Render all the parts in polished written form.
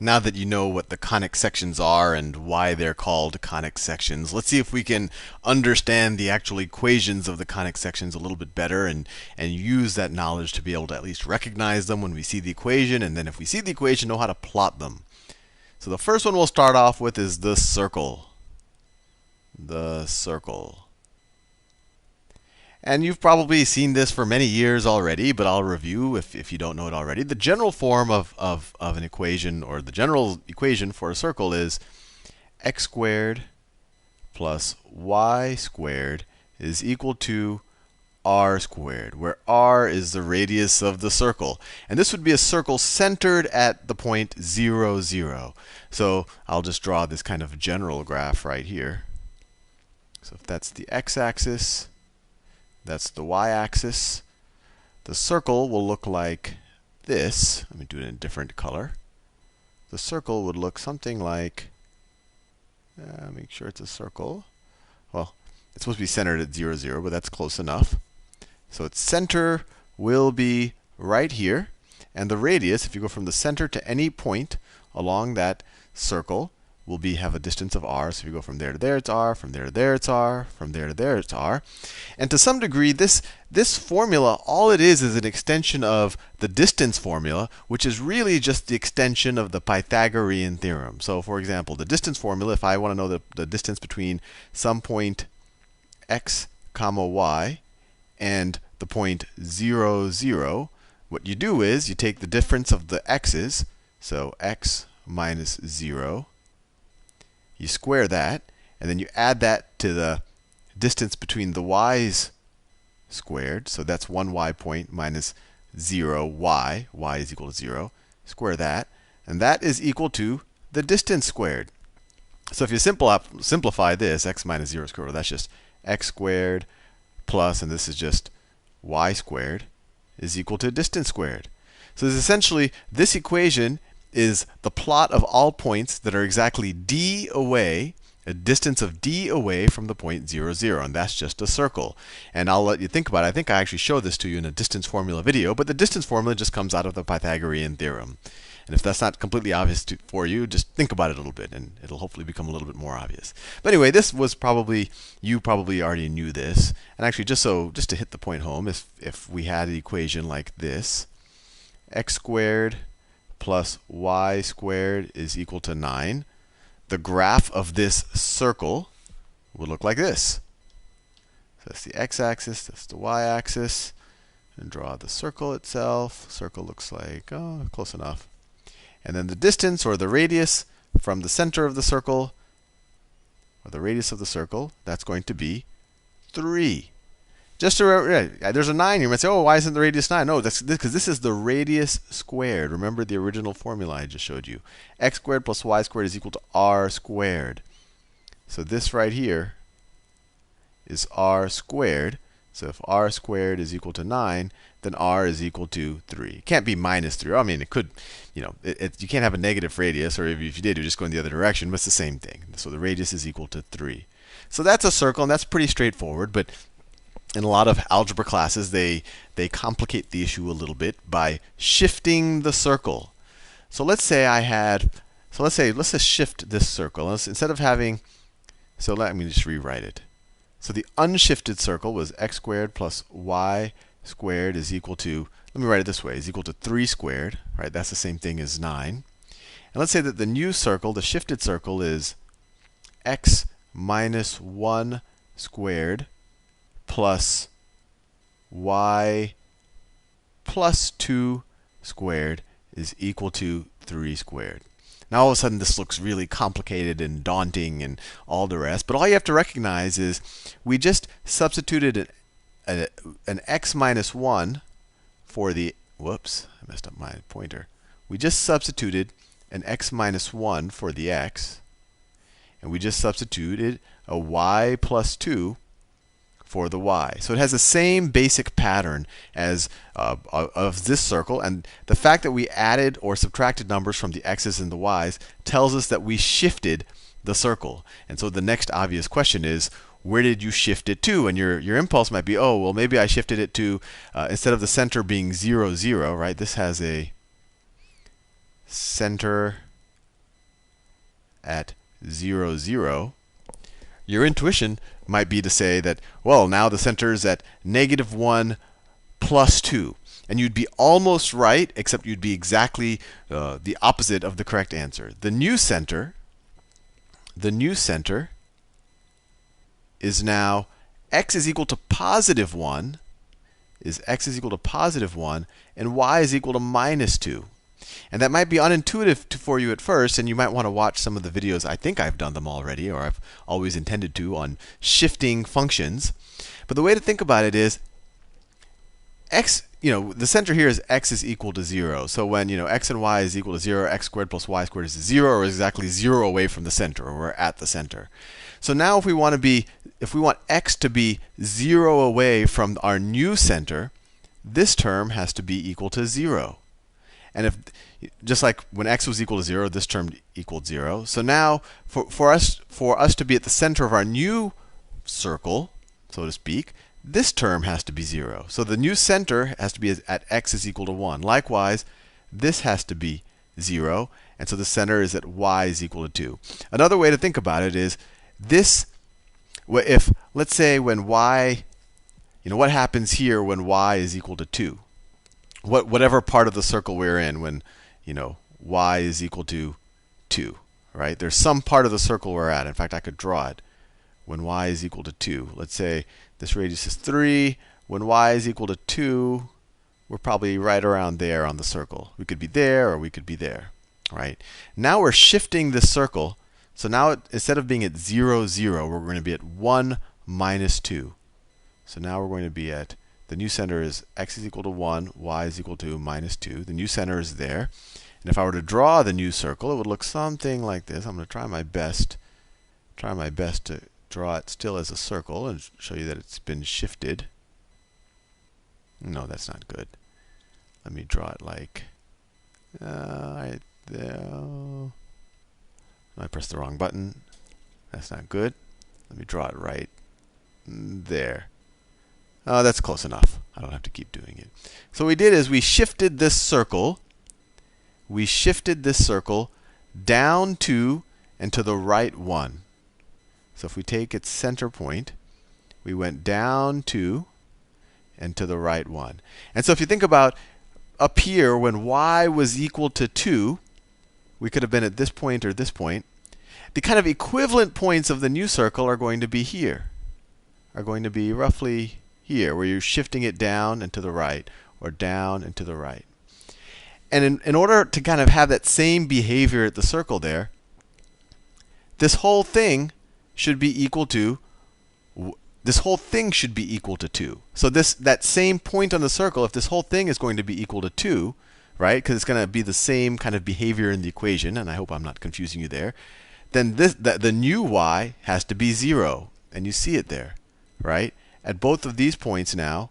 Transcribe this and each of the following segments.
Now that you know what the conic sections are and why they're called conic sections, let's see if we can understand the actual equations of the conic sections a little bit better and use that knowledge to be able to at least recognize them when we see the equation, and then if we see the equation, know how to plot them. So the first one we'll start off with is the circle. The circle. And you've probably seen this for many years already, but I'll review if you don't know it already. The general form of an equation, or the general equation for a circle, is x squared plus y squared is equal to r squared, where r is the radius of the circle. And this would be a circle centered at the point 0, 0. So I'll just draw this kind of general graph right here. So if that's the x-axis, that's the y-axis. The circle will look like this. Let me do it in a different color. The circle would look something like, make sure it's a circle. Well, it's supposed to be centered at 0, 0, but that's close enough. So its center will be right here. And the radius, if you go from the center to any point along that circle, will have a distance of r. So if you go from there to there, it's r. From there to there, it's r. From there to there, it's r. And to some degree, this formula, all it is an extension of the distance formula, which is really just the extension of the Pythagorean theorem. So for example, the distance formula, if I want to know the distance between some point x comma y and the point 0, 0, what you do is you take the difference of the x's, so x minus 0, you square that, and then you add that to the distance between the y's squared. So that's 1 y point minus 0 y. Y is equal to 0. Square that. And that is equal to the distance squared. So if you simplify this, x minus 0 squared, well, that's just x squared plus, and this is just y squared, is equal to distance squared. So this essentially, this equation is the plot of all points that are exactly d away, a distance of d away from the point 0, 0. And that's just a circle. And I'll let you think about it. I think I actually showed this to you in a distance formula video, but the distance formula just comes out of the Pythagorean theorem. And if that's not completely obvious for you, just think about it a little bit, and it'll hopefully become a little bit more obvious. But anyway, this was you probably already knew this. And actually, just to hit the point home, if we had an equation like this, x squared plus y squared is equal to 9. The graph of this circle would look like this. So that's the x-axis, that's the y-axis. And draw the circle itself. Circle looks like, oh, close enough. And then the distance, or the radius, from the center of the circle, or the radius of the circle, that's going to be 3. Just to, there's a 9 here. You might say, oh, why isn't the radius 9? No, that's because this is the radius squared. Remember the original formula I just showed you. X squared plus y squared is equal to r squared. So this right here is r squared. So if r squared is equal to 9, then r is equal to 3. It can't be minus 3. I mean, it could, you can't have a negative radius, or if you did, you're just going the other direction, but it's the same thing. So the radius is equal to 3. So that's a circle, and that's pretty straightforward. But in a lot of algebra classes, they complicate the issue a little bit by shifting the circle. So let's say let's just shift this circle. Instead of having, so let me just rewrite it. So the unshifted circle was x squared plus y squared is equal to, let me write it this way, is equal to 3 squared. Right? That's the same thing as 9. And let's say that the new circle, the shifted circle, is x minus 1 squared plus y plus 2 squared is equal to 3 squared. Now all of a sudden this looks really complicated and daunting and all the rest. But all you have to recognize is we just substituted an x minus 1 for the, whoops, I messed up my pointer. We just substituted an x minus 1 for the x. And we just substituted a y plus 2 for the y. So it has the same basic pattern as of this circle. And the fact that we added or subtracted numbers from the x's and the y's tells us that we shifted the circle. And so the next obvious question is, where did you shift it to? And your impulse might be, oh, well, maybe I shifted it to, instead of the center being 0, 0, right? This has a center at 0, 0, your intuition might be to say that, well, now the center is at -1 plus 2. And you'd be almost right, except you'd be exactly the opposite of the correct answer. The new center is now x is equal to +1, and y is equal to -2. And that might be unintuitive for you at first, and you might want to watch some of the videos. I think I've done them already, or I've always intended to, on shifting functions. But the way to think about it is x, the center here is x is equal to 0. So when x and y is equal to 0, x squared plus y squared is 0, or exactly 0 away from the center, or we're at the center. So now if we want x to be 0 away from our new center, this term has to be equal to 0. And if, just like when x was equal to 0, this term equaled 0. So now for us to be at the center of our new circle, so to speak, this term has to be 0. So the new center has to be at x is equal to 1. Likewise, this has to be 0. And so the center is at y is equal to 2. Another way to think about it is this, if, let's say, when y, what happens here when y is equal to 2? Whatever part of the circle we're in when, y is equal to 2, right? There's some part of the circle we're at. In fact, I could draw it. When y is equal to 2. Let's say this radius is 3. When y is equal to 2, we're probably right around there on the circle. We could be there or we could be there, right? Now we're shifting this circle. So now instead of being at 0, 0, we're going to be at 1 minus 2. So now we're going to be at, the new center is x is equal to 1, y is equal to minus 2. The new center is there. And if I were to draw the new circle, it would look something like this. I'm going to try my best to draw it still as a circle and show you that it's been shifted. No, that's not good. Let me draw it like right there. I pressed the wrong button. That's not good. Let me draw it right there. That's close enough. I don't have to keep doing it. So what we did is we shifted this circle. We shifted this circle down 2 and to the right 1. So if we take its center point, we went down 2 and to the right 1. And so if you think about up here, when y was equal to 2, we could have been at this point or this point. The kind of equivalent points of the new circle are going to be here. Are going to be roughly here, where you're shifting it down and to the right, or down and to the right. And in order to kind of have that same behavior at the circle there, this whole thing should be equal to 2. So that same point on the circle, if this whole thing is going to be equal to 2, right? Because it's going to be the same kind of behavior in the equation, and I hope I'm not confusing you there. Then the new y has to be 0, and you see it there, right? At both of these points now,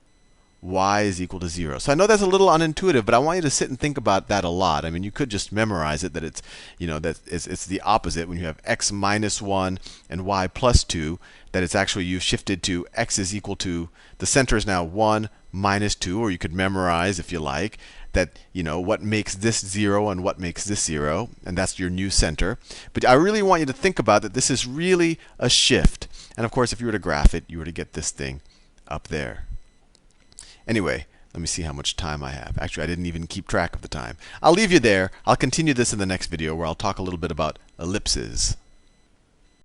y is equal to 0. So I know that's a little unintuitive, but I want you to sit and think about that a lot. I mean, you could just memorize it, that it's, that it's the opposite. When you have x minus 1 and y plus 2, that it's actually you've shifted to x is equal to, the center is now 1 minus 2, or you could memorize, if you like, that, what makes this 0 and what makes this 0, and that's your new center. But I really want you to think about that this is really a shift. And of course, if you were to graph it, you were to get this thing up there. Anyway, let me see how much time I have. Actually, I didn't even keep track of the time. I'll leave you there. I'll continue this in the next video where I'll talk a little bit about ellipses.